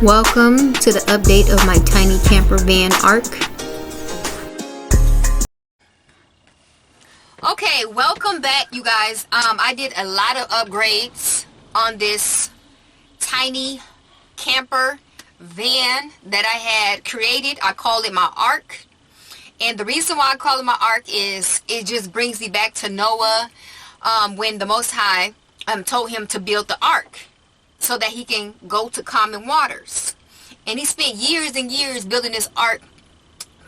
Welcome to the update of my tiny camper van ARC. Okay, welcome back, you guys. I did a lot of upgrades on this tiny camper van that I had created. I call it my ARC. And the reason why I call it my ARC is it just brings me back to Noah when the Most High told him to build the ark so that he can go to common waters. And he spent years and years building this ark.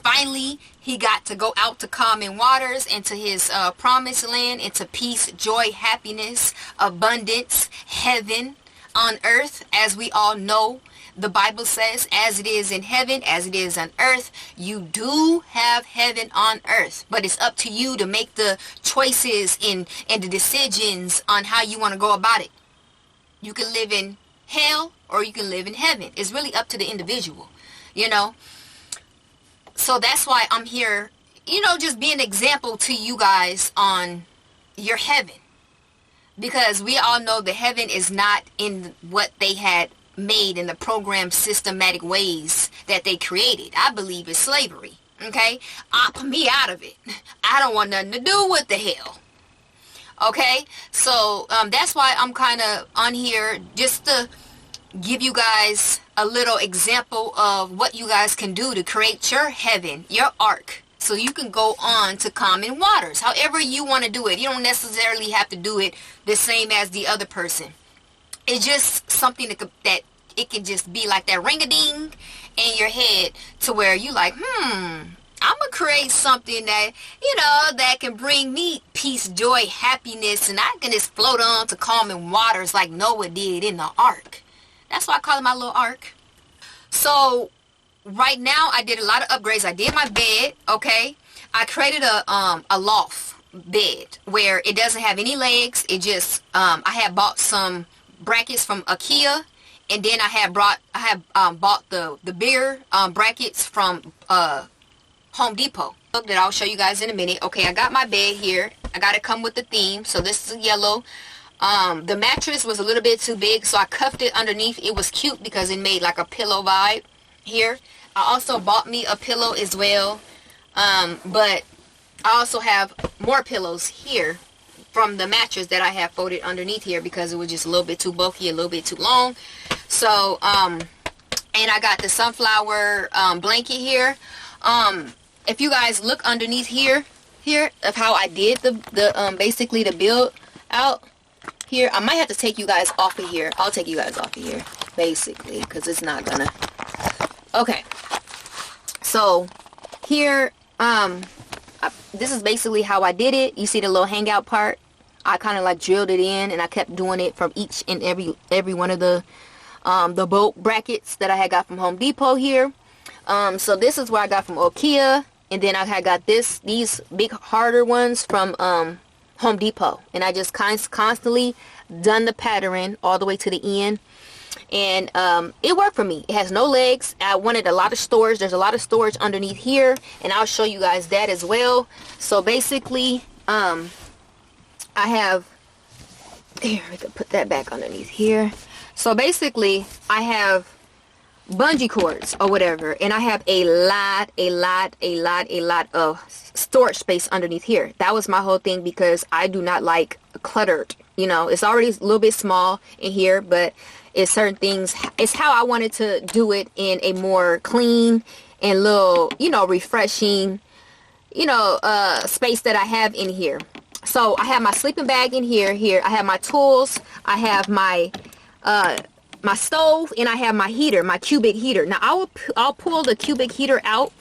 Finally, he got to go out to common waters, into his promised land, into peace, joy, happiness, abundance, heaven on earth. As we all know, the Bible says, as it is in heaven, as it is on earth. You do have heaven on earth, but it's up to you to make the choices and the decisions on how you want to go about it. You can live in hell or you can live in heaven. It's really up to the individual, you know. So that's why I'm here, you know, just be an example to you guys on your heaven. Because we all know the heaven is not in what they had made in the program systematic ways that they created. I believe it's slavery. Okay? Opt me out of it. I don't want nothing to do with the hell. Okay? So that's why I'm kind of on here, just to give you guys a little example of what you guys can do to create your heaven, your ark, so you can go on to common waters. However you want to do it. You don't necessarily have to do it the same as the other person. It's just something that it can just be like that ring-a-ding in your head, to where you like, I'm going to create something that, you know, that can bring me peace, joy, happiness, and I can just float on to common waters like Noah did in the ark. That's why I call it my little ark. So right now I did a lot of upgrades. I did my bed, okay? I created a loft bed where it doesn't have any legs. It just, I had bought some brackets from IKEA. And then I had bought the bigger brackets from Home Depot that I'll show you guys in a minute. Okay, I got my bed here. I got it come with the theme. So this is yellow. The mattress was a little bit too big, so I cuffed it underneath. It was cute because it made like a pillow vibe here. I also bought me a pillow as well. But I also have more pillows here from the mattress that I have folded underneath here because it was just a little bit too bulky, a little bit too long. So, and I got the sunflower blanket here. If you guys look underneath here of how I did the basically the build out here, I might have to take you guys off of here. I'll take you guys off of here basically because it's not gonna. Okay, so here, this is basically how I did it. You see the little hangout part? I kind of like drilled it in, and I kept doing it from each and every one of the bolt brackets that I had got from Home Depot here. So this is where I got from IKEA, and then I had got these big harder ones from Home Depot, and I just constantly done the pattern all the way to the end, and it worked for me. It has no legs. I wanted a lot of storage. There's a lot of storage underneath here, and I'll show you guys that as well. So basically, I have here, we can put that back underneath here. So basically I have bungee cords or whatever, and I have a lot of storage space underneath here. That was my whole thing, because I do not like cluttered, you know. It's already a little bit small in here, but it's certain things, it's how I wanted to do it in a more clean and little, you know, refreshing, you know, space that I have in here. So I have my sleeping bag in here. I have my tools. I have my my stove, and I have my heater, my cubic heater. Now I'll pull the cubic heater out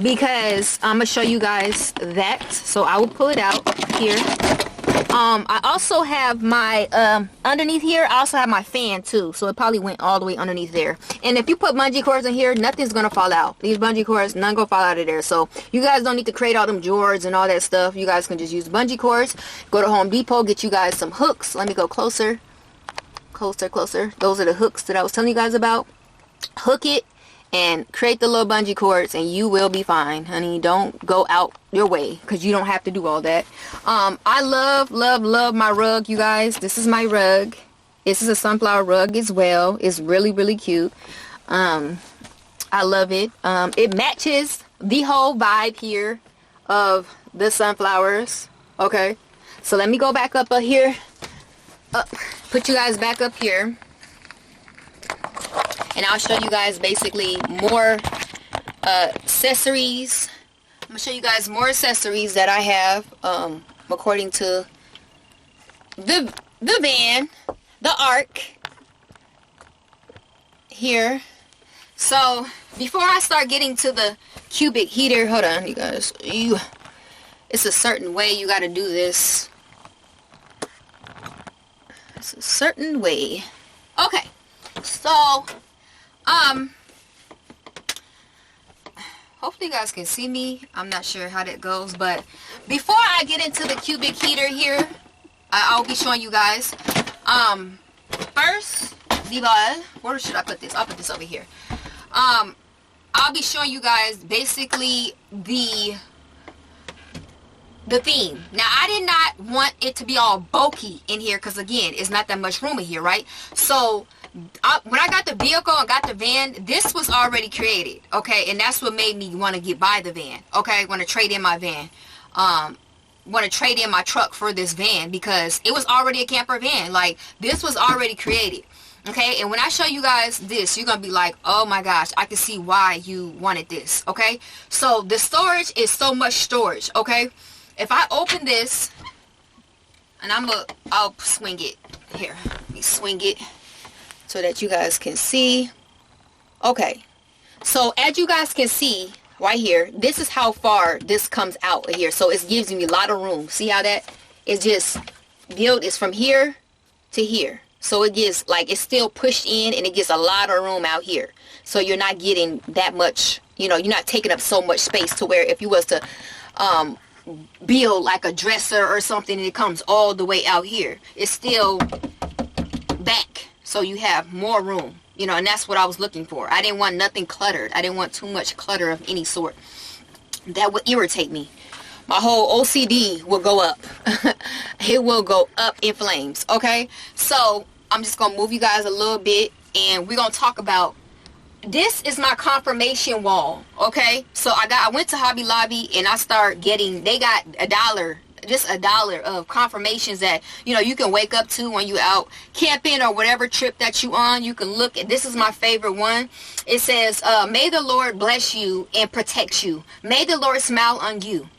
because I'm gonna show you guys that. So I will pull it out here. I also have my underneath here. I also have my fan too, so it probably went all the way underneath there. And if you put bungee cords in here, nothing's gonna fall out. These bungee cords, none gonna fall out of there. So you guys don't need to create all them drawers and all that stuff. You guys can just use bungee cords. Go to Home Depot, get you guys some hooks. Let me go closer. Those are the hooks that I was telling you guys about. Hook it and create the little bungee cords, and you will be fine, honey. Don't go out your way, because you don't have to do all that. I love my rug, you guys. This is my rug. This is a sunflower rug as well. It's really, really cute. I love it. It matches the whole vibe here of the sunflowers. Okay, so let me go back up here. Put you guys back up here. And I'll show you guys basically more accessories. I'm going to show you guys more accessories that I have according to the van, the Ark here. So before I start getting to the cubic heater, hold on you guys. It's a certain way you got to do this. It's a certain way. Okay, so hopefully you guys can see me. I'm not sure how that goes, but before I get into the cubic heater here, I'll be showing you guys. First, where should I put this? I'll put this over here. I'll be showing you guys basically the theme. Now, I did not want it to be all bulky in here because, again, it's not that much room in here, right? So when I got the vehicle and got the van, this was already created, okay? And that's what made me want to buy the van, okay? Want to trade in my van. Want to trade in my truck for this van because it was already a camper van. Like, this was already created, okay? And when I show you guys this, you're gonna be like, oh my gosh, I can see why you wanted this, okay? So the storage is so much storage, okay? If I open this, and I'll swing it here. Let me swing it so that you guys can see. Okay, so as you guys can see right here, this is how far this comes out of here. So it gives me a lot of room. See how that is just built? Is from here to here. So it gets like it's still pushed in and it gets a lot of room out here. So you're not getting that much, you know, you're not taking up so much space to where if you was to build like a dresser or something and it comes all the way out here, it's still back. So you have more room, you know, and that's what I was looking for. I didn't want nothing cluttered. I didn't want too much clutter of any sort. That would irritate me. My whole OCD will go up. It will go up in flames, okay? So I'm just going to move you guys a little bit and we're going to talk about, this is my confirmation wall, okay? So I went to Hobby Lobby and I start getting, they got $1, just $1 of confirmations that, you know, you can wake up to when you out camping or whatever trip that you on. You can look at, this is my favorite one. It says, may the Lord bless you and protect you. May the Lord smile on you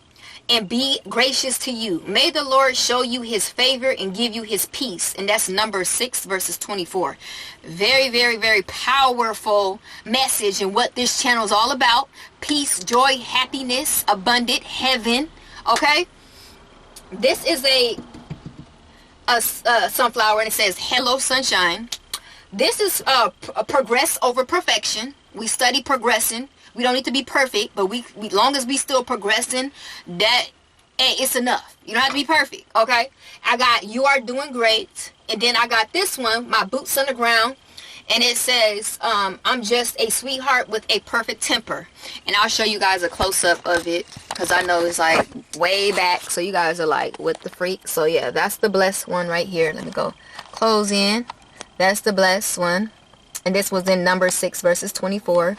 and be gracious to you. May the Lord show you his favor and give you his peace. And that's Numbers 6 verses 24. Very, very, very powerful message and what this channel is all about. Peace, joy, happiness, abundant, heaven. Okay? This is a sunflower and it says, hello sunshine. This is progress over perfection. We study progressing. We don't need to be perfect, but we long as we still progressing, that, hey, it's enough. You don't have to be perfect, okay? I got you are doing great. And then I got this one, my boots on the ground. And it says, I'm just a sweetheart with a perfect temper. And I'll show you guys a close-up of it because I know it's like way back. So you guys are like, what the freak? So yeah, that's the blessed one right here. Let me go close in. That's the blessed one. And this was in Numbers 6 verses 24.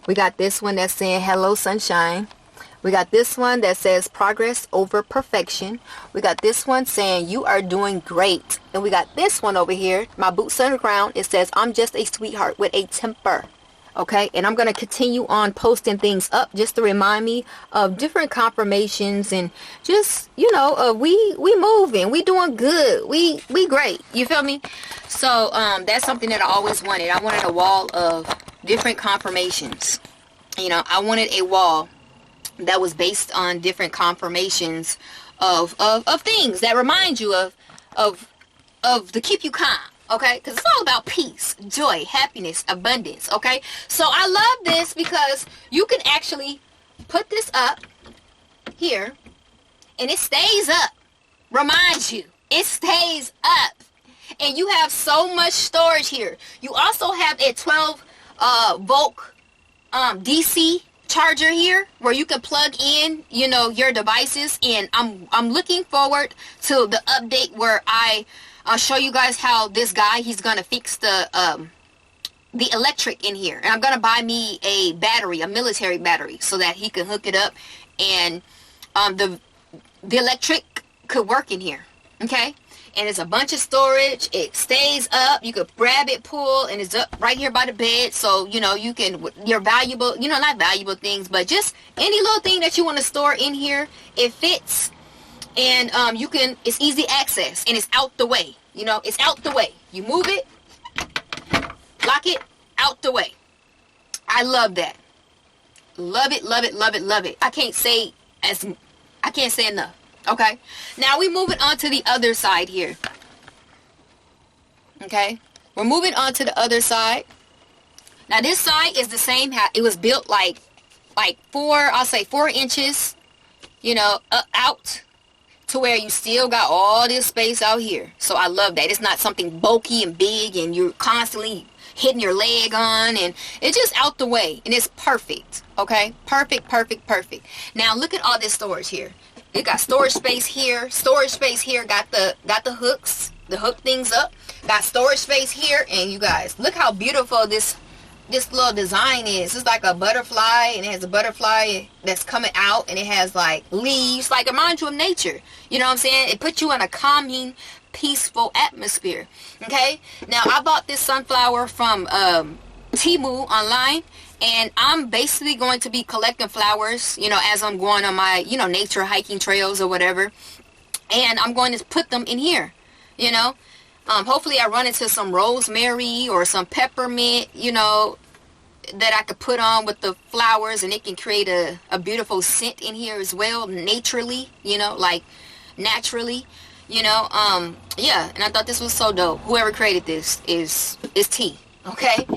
We got this one that's saying, hello, sunshine. We got this one that says progress over perfection. We got this one saying you are doing great. And we got this one over here, my boots on the ground. It says I'm just a sweetheart with a temper. Okay, and I'm going to continue on posting things up just to remind me of different confirmations and just, you know, we moving, we doing good, we great. You feel me? So that's something that I always wanted. I wanted a wall of different confirmations. You know, I wanted a wall that was based on different confirmations of things that remind you of to keep you calm, okay? Because it's all about peace, joy, happiness, abundance, okay? So I love this because you can actually put this up here and it stays up. Reminds you, it stays up. And you have so much storage here. You also have a 12 volt DC charger here where you can plug in, you know, your devices. And I'm looking forward to the update where I I'll show you guys how this guy, he's gonna fix the electric in here. And I'm gonna buy me a battery, a military battery, so that he can hook it up, and the electric could work in here. Okay, and it's a bunch of storage. It stays up. You could grab it, pull, and it's up right here by the bed. So you know you can, your valuable, you know, not valuable things, but just any little thing that you want to store in here, it fits. And you can, it's easy access, and it's out the way. You know, it's out the way. You move it, lock it, out the way. I love that. Love it, love it, love it, love it. I can't say enough. Okay, now we moving on to the other side here. Okay, we're moving on to the other side. Now this side is the same. It was built like 4 inches, you know, out, to where you still got all this space out here. So I love that. It's not something bulky and big and you're constantly hitting your leg on, and it's just out the way, and it's perfect. Okay, perfect, perfect, perfect. Now look at all this storage here. It got storage space here, storage space here, got the hooks, the hook things up, got storage space here. And you guys, look how beautiful this little design is. It's like a butterfly, and it has a butterfly that's coming out, and it has like leaves, like it reminds you of nature. You know what I'm saying? It puts you in a calming, peaceful atmosphere. Okay, now I bought this sunflower from Temu online, and I'm basically going to be collecting flowers, you know, as I'm going on my, you know, nature hiking trails or whatever. And I'm going to put them in here, you know. Hopefully I run into some rosemary or some peppermint, you know, that I could put on with the flowers, and it can create a beautiful scent in here as well, naturally, you know, like naturally, you know. Yeah, and I thought this was so dope. Whoever created this is T, okay?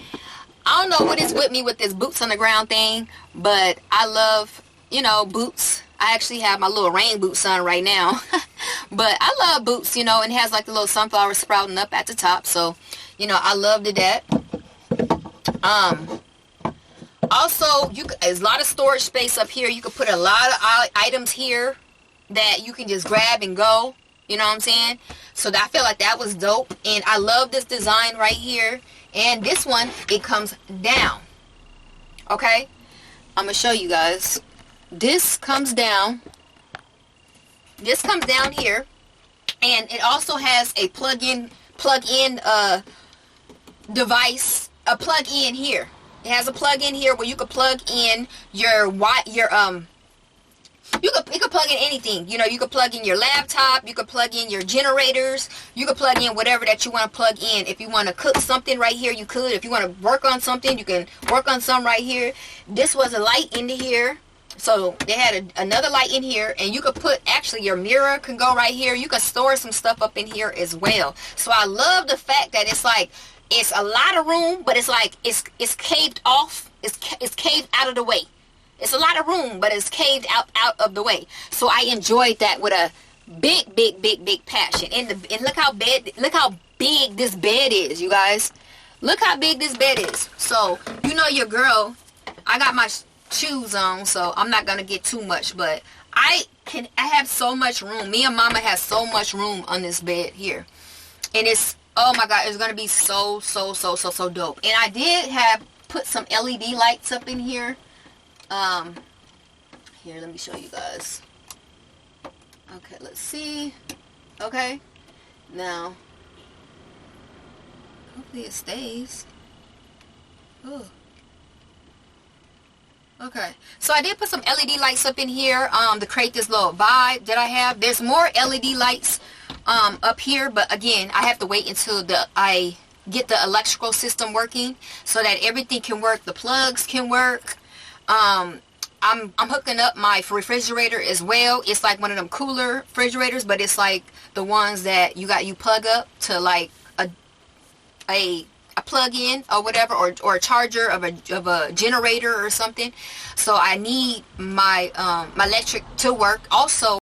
I don't know what is with me with this boots on the ground thing, but I love, you know, boots. I actually have my little rain boots on right now. But I love boots, you know, and it has like the little sunflower sprouting up at the top. So, you know, I loved that. Also, there's a lot of storage space up here. You could put a lot of items here that you can just grab and go. You know what I'm saying? So I feel like that was dope. And I love this design right here. And this one, it comes down. Okay? I'm going to show you guys. This comes down. This comes down here. And it also has a plug-in device, a plug-in here. It has a plug-in here where you could plug in you could plug in anything. You know, you could plug in your laptop, you could plug in your generators, you could plug in whatever that you want to plug in. If you want to cook something right here, you could. If you want to work on something, you can work on some right here. This was a light into here. So they had another light in here, and you could put, actually your mirror can go right here. You could store some stuff up in here as well. So I love the fact that it's like, it's a lot of room, but it's like, it's caved off. It's caved out of the way. It's a lot of room, but it's caved out of the way. So I enjoyed that with a big passion. And look how big this bed is, you guys. Look how big this bed is. So, you know your girl, I got my shoes on, so I'm not gonna get too much, but I have so much room. Me and Mama has so much room on this bed here. And it's, oh my God, it's gonna be so dope. And I did put some LED lights up in here. Here, let me show you guys. Okay, let's see. Okay, now hopefully it stays. Oh, okay, so I did put some LED lights up in here to create this little vibe that I have. There's more LED lights up here, but again, I have to wait until I get the electrical system working so that everything can work. The plugs can work. I'm hooking up my refrigerator as well. It's like one of them cooler refrigerators, but it's like the ones that you plug up to like a plug-in or whatever, or a charger of a generator or something. So I need my my electric to work also.